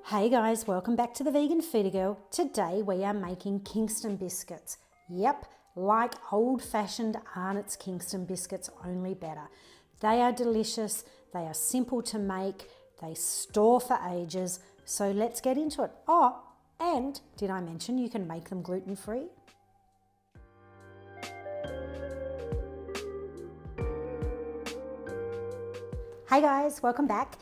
Hey guys, welcome back to the Vegan Foodie Girl. Today we are making Kingston biscuits. Yep, like old-fashioned Arnotts Kingston biscuits, only better. They are delicious, they are simple to make, they store for ages, so let's get into it. Oh, and did I mention you can make them gluten-free? Hey guys, welcome back.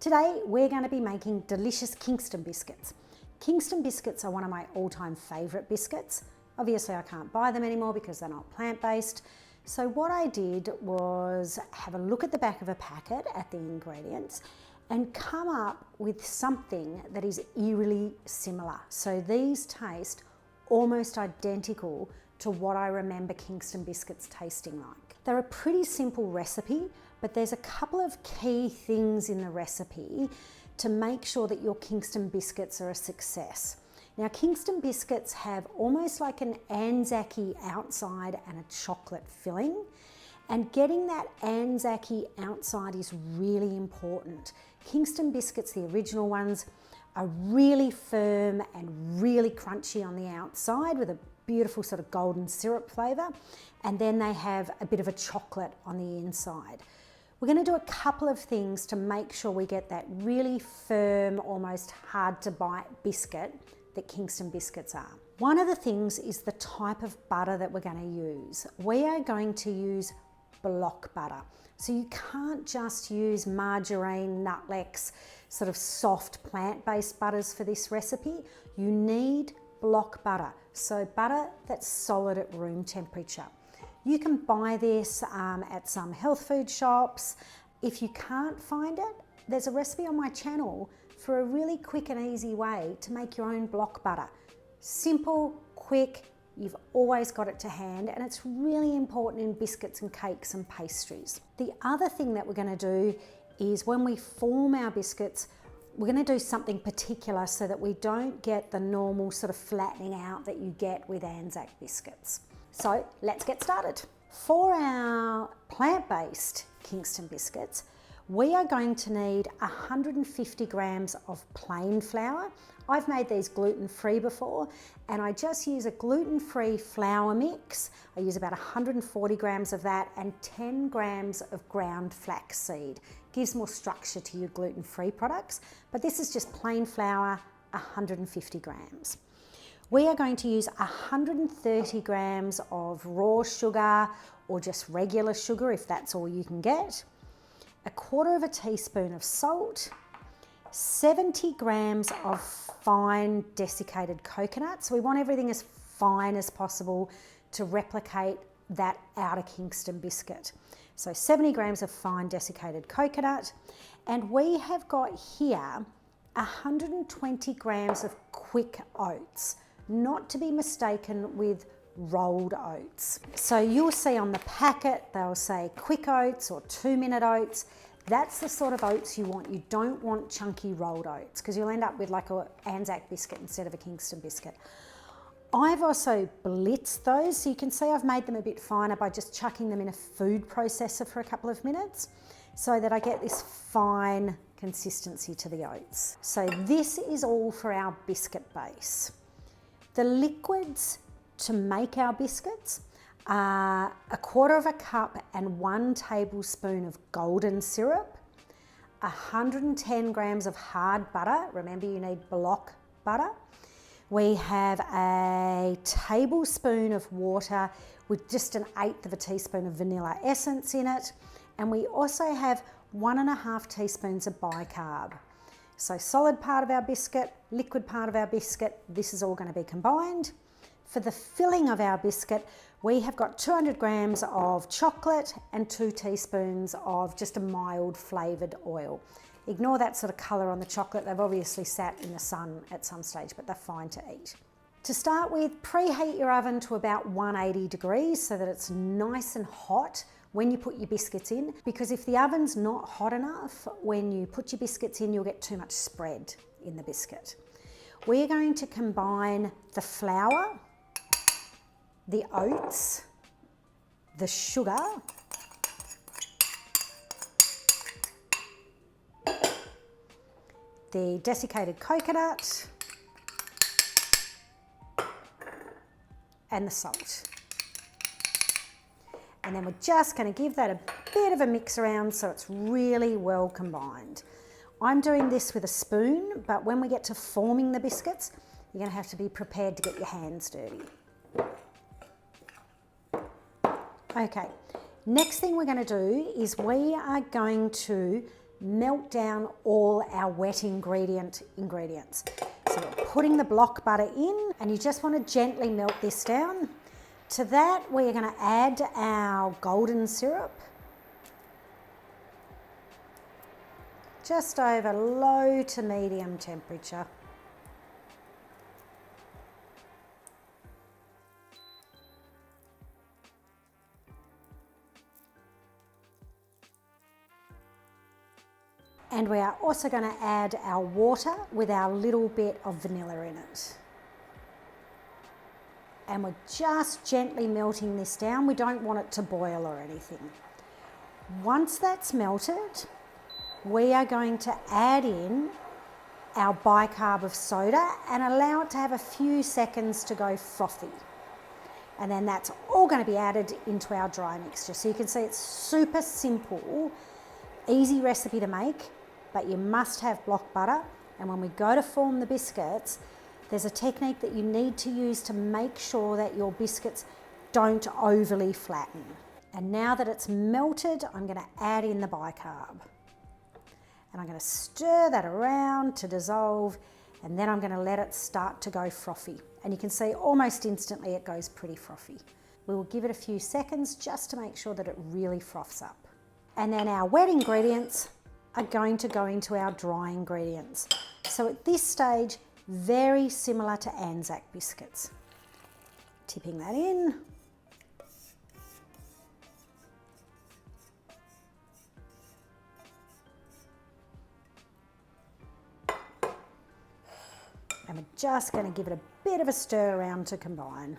Today we're going to be making delicious Kingston biscuits. Kingston biscuits are one of my all-time favourite biscuits. Obviously I can't buy them anymore because they're not plant-based. So what I did was have a look at the back of a packet at the ingredients and come up with something that is eerily similar. So these taste almost identical to what I remember Kingston biscuits tasting like. They're a pretty simple recipe, but there's a couple of key things in the recipe to make sure that your Kingston biscuits are a success. Now, Kingston biscuits have almost like an Anzac-y outside and a chocolate filling, and getting that Anzac-y outside is really important. Kingston biscuits, the original ones, are really firm and really crunchy on the outside with a beautiful sort of golden syrup flavour, and then they have a bit of a chocolate on the inside. We're going to do a couple of things to make sure we get that really firm, almost hard to bite biscuit that Kingston biscuits are. One of the things is the type of butter that we're going to use. We are going to use block butter. So you can't just use margarine, Nutlex, sort of soft plant-based butters for this recipe. You need block butter, so butter that's solid at room temperature. You can buy this at some health food shops. If you can't find it, there's a recipe on my channel for a really quick and easy way to make your own block butter. Simple, quick, you've always got it to hand, and it's really important in biscuits and cakes and pastries. The other thing that we're going to do is when we form our biscuits, we're going to do something particular so that we don't get the normal sort of flattening out that you get with Anzac biscuits. So let's get started. For our plant-based Kingston biscuits, we are going to need 150 grams of plain flour. I've made these gluten-free before, and I just use a gluten-free flour mix. I use about 140 grams of that and 10 grams of ground flaxseed. Gives more structure to your gluten-free products, but this is just plain flour, 150 grams. We are going to use 130 grams of raw sugar or just regular sugar if that's all you can get, a quarter of a teaspoon of salt, 70 grams of fine desiccated coconut. So we want everything as fine as possible to replicate that outer Kingston biscuit. So 70 grams of fine desiccated coconut, and we have got here 120 grams of quick oats, not to be mistaken with rolled oats. So you'll see on the packet, they'll say quick oats or 2-minute oats. That's the sort of oats you want. You don't want chunky rolled oats because you'll end up with like an Anzac biscuit instead of a Kingston biscuit. I've also blitzed those, so you can see I've made them a bit finer by just chucking them in a food processor for a couple of minutes so that I get this fine consistency to the oats. So this is all for our biscuit base. The liquids to make our biscuits are a quarter of a cup and 1 tablespoon of golden syrup, 110 grams of hard butter. Remember, you need block butter. We have a tablespoon of water with just 1/8 of a teaspoon of vanilla essence in it. And we also have 1.5 teaspoons of bicarb. So solid part of our biscuit, liquid part of our biscuit, this is all going to be combined. For the filling of our biscuit, we have got 200 grams of chocolate and 2 teaspoons of just a mild flavoured oil. Ignore that sort of colour on the chocolate. They've obviously sat in the sun at some stage, but they're fine to eat. To start with, preheat your oven to about 180 degrees so that it's nice and hot when you put your biscuits in, because if the oven's not hot enough, when you put your biscuits in, you'll get too much spread in the biscuit. We're going to combine the flour, the oats, the sugar, the desiccated coconut and the salt. And then we're just going to give that a bit of a mix around so it's really well combined. I'm doing this with a spoon, but when we get to forming the biscuits, you're going to have to be prepared to get your hands dirty. Okay, next thing we're going to do is we are going to melt down all our wet ingredients. So we're putting the block butter in, and you just want to gently melt this down. To that, we're going to add our golden syrup, just over low to medium temperature. And we are also going to add our water with our little bit of vanilla in it. And we're just gently melting this down. We don't want it to boil or anything. Once that's melted, we are going to add in our bicarb of soda and allow it to have a few seconds to go frothy. And then that's all going to be added into our dry mixture. So you can see it's super simple, easy recipe to make, but you must have block butter. And when we go to form the biscuits, there's a technique that you need to use to make sure that your biscuits don't overly flatten. And now that it's melted, I'm going to add in the bicarb. And I'm going to stir that around to dissolve, and then I'm going to let it start to go frothy. And you can see almost instantly it goes pretty frothy. We will give it a few seconds just to make sure that it really froths up. And then our wet ingredients are going to go into our dry ingredients. So at this stage, very similar to Anzac biscuits. Tipping that in. And we're just going to give it a bit of a stir around to combine.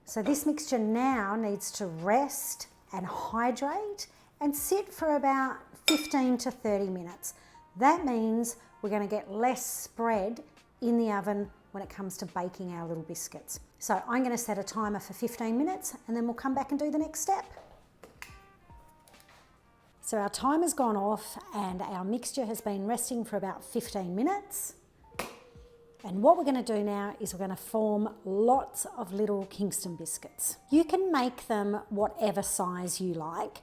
So this mixture now needs to rest and hydrate and sit for about 15 to 30 minutes. That means we're going to get less spread in the oven when it comes to baking our little biscuits. So I'm going to set a timer for 15 minutes and then we'll come back and do the next step. So our timer's gone off and our mixture has been resting for about 15 minutes. And what we're going to do now is we're going to form lots of little Kingston biscuits. You can make them whatever size you like.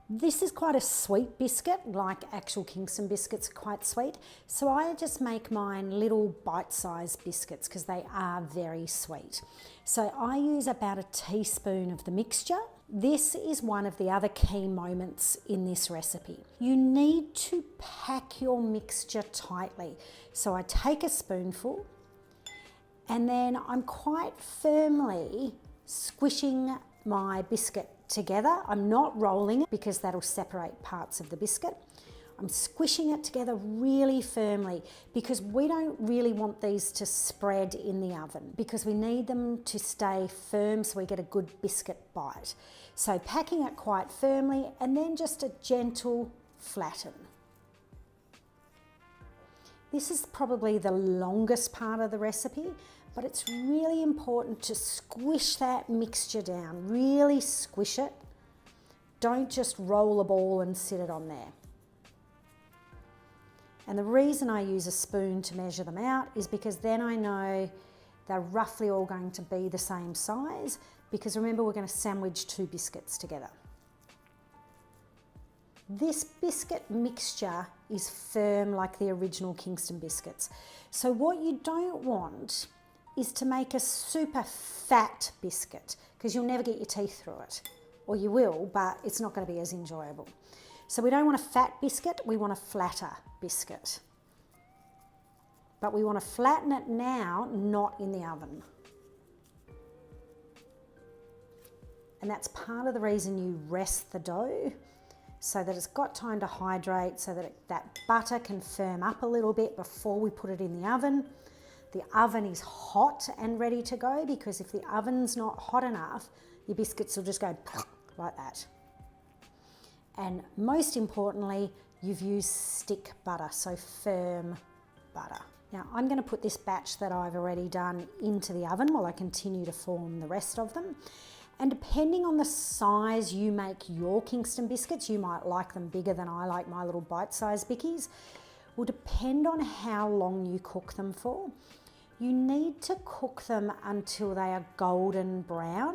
This is quite a sweet biscuit, like actual Kingston biscuits are quite sweet. So I just make mine little bite-sized biscuits because they are very sweet. So I use about a teaspoon of the mixture. This is one of the other key moments in this recipe. You need to pack your mixture tightly. So I take a spoonful and then I'm quite firmly squishing my biscuit together. I'm not rolling it because that'll separate parts of the biscuit. I'm squishing it together really firmly because we don't really want these to spread in the oven because we need them to stay firm so we get a good biscuit bite. So packing it quite firmly and then just a gentle flatten. This is probably the longest part of the recipe, but it's really important to squish that mixture down, really squish it. Don't just roll a ball and sit it on there. And the reason I use a spoon to measure them out is because then I know they're roughly all going to be the same size, because remember we're going to sandwich two biscuits together. This biscuit mixture is firm like the original Kingston biscuits. So what you don't want is to make a super fat biscuit because you'll never get your teeth through it. Or you will, but it's not going to be as enjoyable. So we don't want a fat biscuit, we want a flatter biscuit. But we want to flatten it now, not in the oven. And that's part of the reason you rest the dough, so that it's got time to hydrate, so that that butter can firm up a little bit before we put it in the oven. the oven is hot and ready to go, because if the oven's not hot enough, your biscuits will just go like that. And most importantly, you've used stick butter, so firm butter. Now I'm going to put this batch that I've already done into the oven while I continue to form the rest of them. And depending on the size you make your Kingston biscuits, you might like them bigger than I like my little bite-sized bickies, will depend on how long you cook them for. You need to cook them until they are golden brown.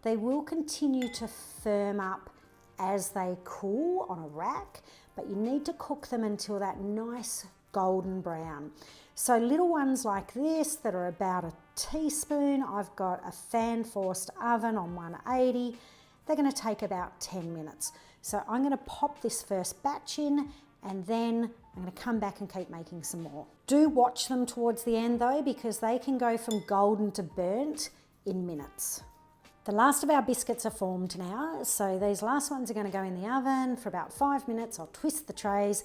They will continue to firm up as they cool on a rack, but you need to cook them until that nice golden brown. So little ones like this that are about a teaspoon, I've got a fan forced oven on 180. They're going to take about 10 minutes. So I'm going to pop this first batch in, and then I'm going to come back and keep making some more. Do watch them towards the end though, because they can go from golden to burnt in minutes. The last of our biscuits are formed now, so these last ones are going to go in the oven for about 5 minutes. I'll twist the trays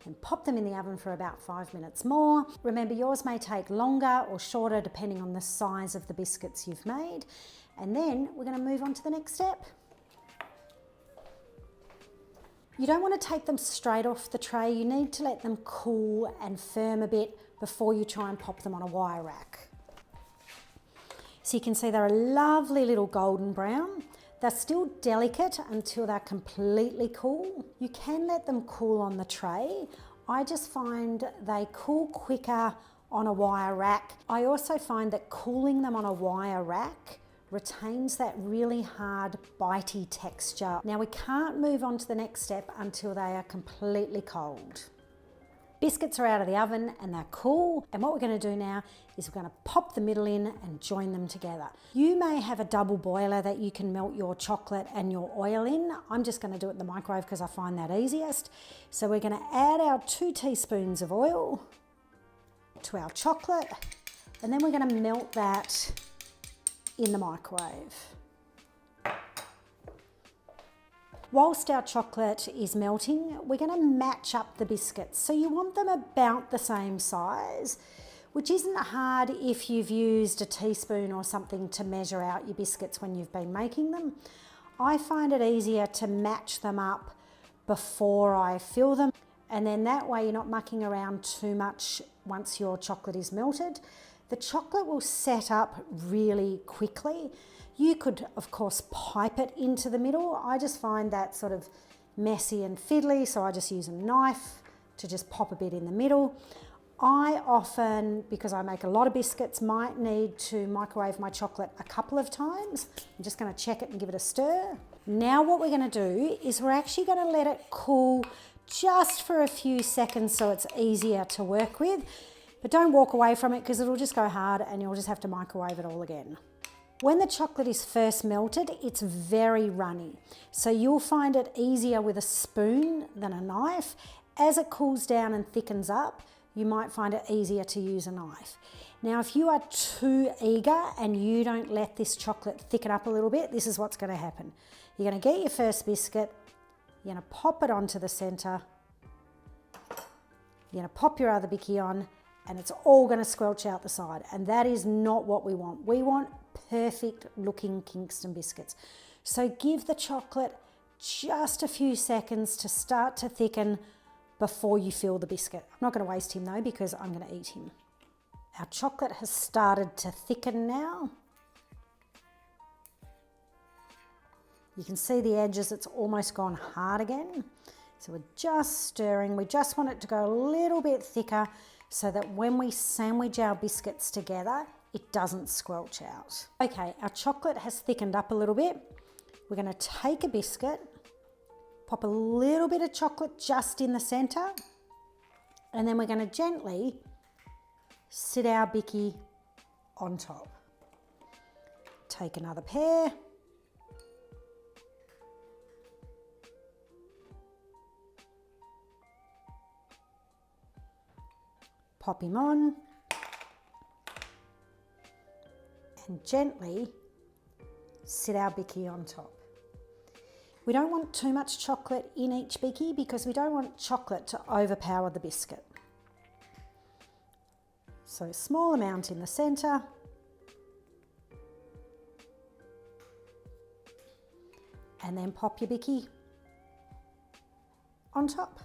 and pop them in the oven for about 5 minutes more. Remember, yours may take longer or shorter depending on the size of the biscuits you've made. And then we're going to move on to the next step. You don't want to take them straight off the tray. You need to let them cool and firm a bit before you try and pop them on a wire rack. So you can see they're a lovely little golden brown. They're still delicate until they're completely cool. You can let them cool on the tray. I just find they cool quicker on a wire rack. I also find that cooling them on a wire rack retains that really hard bitey texture. Now we can't move on to the next step until they are completely cold. Biscuits are out of the oven and they're cool, and what we're going to do now is we're going to pop the middle in and join them together. You may have a double boiler that you can melt your chocolate and your oil in. I'm just going to do it in the microwave because I find that easiest. So we're going to add our 2 teaspoons of oil to our chocolate, and then we're going to melt that in the microwave. Whilst our chocolate is melting, we're going to match up the biscuits. So you want them about the same size, which isn't hard if you've used a teaspoon or something to measure out your biscuits when you've been making them. I find it easier to match them up before I fill them, and then that way you're not mucking around too much once your chocolate is melted. The chocolate will set up really quickly. You could, of course, pipe it into the middle. I just find that sort of messy and fiddly, so I just use a knife to just pop a bit in the middle. I often, because I make a lot of biscuits, might need to microwave my chocolate a couple of times. I'm just going to check it and give it a stir. Now what we're going to do is we're actually going to let it cool just for a few seconds so it's easier to work with. But don't walk away from it because it'll just go hard and you'll just have to microwave it all again. When the chocolate is first melted, it's very runny. So you'll find it easier with a spoon than a knife. As it cools down and thickens up, you might find it easier to use a knife. Now, if you are too eager and you don't let this chocolate thicken up a little bit, this is what's going to happen. You're going to get your first biscuit, you're going to pop it onto the center, you're going to pop your other bicky on, and it's all going to squelch out the side. And that is not what we want. We want perfect looking Kingston biscuits. So give the chocolate just a few seconds to start to thicken before you fill the biscuit. I'm not going to waste him though because I'm going to eat him. Our chocolate has started to thicken now. You can see the edges, it's almost gone hard again. So we're just stirring. We just want it to go a little bit thicker so that when we sandwich our biscuits together, it doesn't squelch out. Okay, our chocolate has thickened up a little bit. We're going to take a biscuit, pop a little bit of chocolate just in the center, and then we're going to gently sit our bicky on top. Take another pair. Pop him on. And gently sit our bicky on top. We don't want too much chocolate in each bicky because we don't want chocolate to overpower the biscuit. So small amount in the centre. And then pop your bicky on top.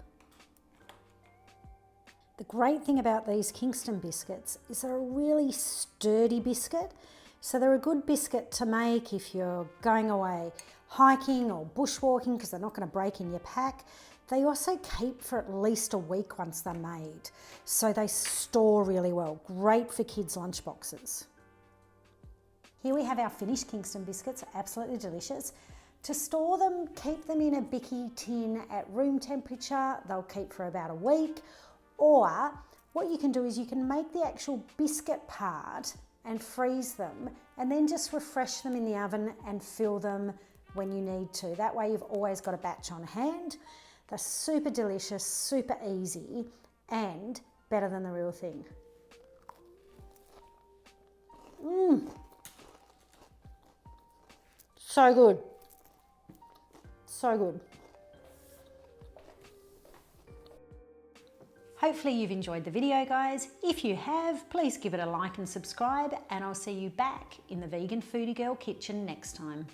The great thing about these Kingston biscuits is they're a really sturdy biscuit. So they're a good biscuit to make if you're going away hiking or bushwalking because they're not going to break in your pack. They also keep for at least a week once they're made. So they store really well. Great for kids' lunchboxes. Here we have our finished Kingston biscuits, absolutely delicious. To store them, keep them in a bicky tin at room temperature. They'll keep for about a week. Or what you can do is you can make the actual biscuit part and freeze them and then just refresh them in the oven and fill them when you need to. That way you've always got a batch on hand. They're super delicious, super easy, and better than the real thing. So good. So good. Hopefully you've enjoyed the video, guys. If you have, please give it a like and subscribe, and I'll see you back in the Vegan Foodie Girl kitchen next time.